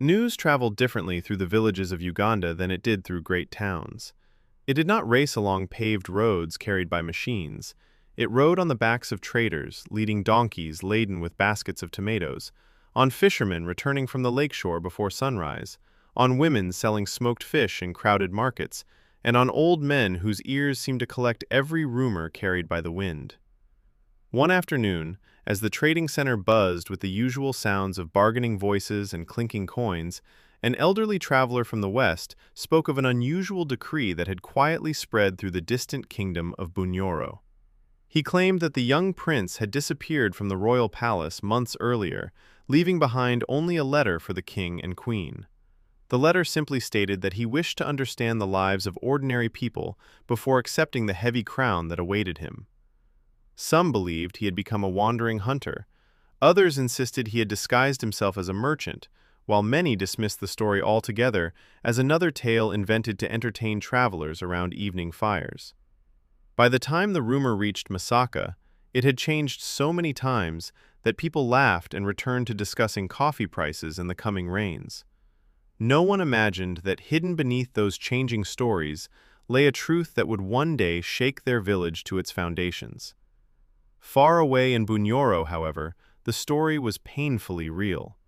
News traveled differently through the villages of Uganda than it did through great towns. It did not race along paved roads carried by machines. It rode on the backs of traders, leading donkeys laden with baskets of tomatoes, on fishermen returning from the lakeshore before sunrise, on women selling smoked fish in crowded markets, and on old men whose ears seemed to collect every rumor carried by the wind. One afternoon, as the trading center buzzed with the usual sounds of bargaining voices and clinking coins, an elderly traveler from the west spoke of an unusual decree that had quietly spread through the distant kingdom of Bunyoro. He claimed that the young prince had disappeared from the royal palace months earlier, leaving behind only a letter for the king and queen. The letter simply stated that he wished to understand the lives of ordinary people before accepting the heavy crown that awaited him. Some believed he had become a wandering hunter. Others insisted he had disguised himself as a merchant, while many dismissed the story altogether as another tale invented to entertain travelers around evening fires. By the time the rumor reached Masaka, it had changed so many times that people laughed and returned to discussing coffee prices and the coming rains. No one imagined that hidden beneath those changing stories lay a truth that would one day shake their village to its foundations. Far away in Bunyoro, however, the story was painfully real.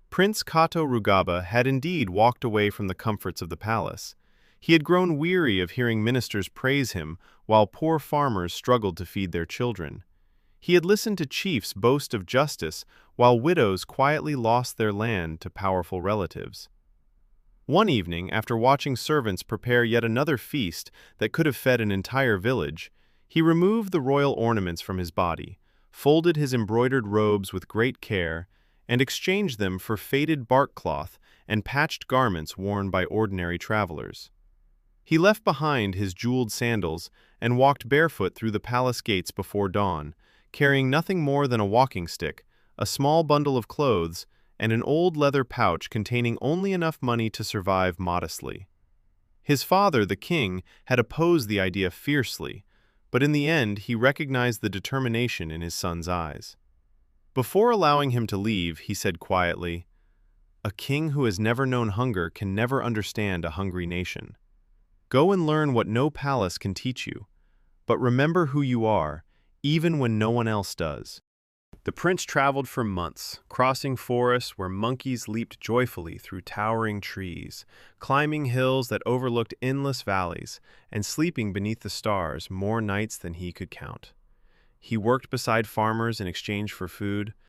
Prince Kato Rugaba had indeed walked away from the comforts of the palace. He had grown weary of hearing ministers praise him while poor farmers struggled to feed their children. He had listened to chiefs boast of justice while widows quietly lost their land to powerful relatives. One evening, after watching servants prepare yet another feast that could have fed an entire village, he removed the royal ornaments from his body, folded his embroidered robes with great care, and exchanged them for faded bark cloth and patched garments worn by ordinary travelers. He left behind his jeweled sandals and walked barefoot through the palace gates before dawn, carrying nothing more than a walking stick, a small bundle of clothes, and an old leather pouch containing only enough money to survive modestly. His father, the king, had opposed the idea fiercely, but in the end he recognized the determination in his son's eyes. Before allowing him to leave, he said quietly, "A king who has never known hunger can never understand a hungry nation. Go and learn what no palace can teach you, but remember who you are, even when no one else does." The prince traveled for months, crossing forests where monkeys leaped joyfully through towering trees, climbing hills that overlooked endless valleys, and sleeping beneath the stars more nights than he could count. He worked beside farmers in exchange for food,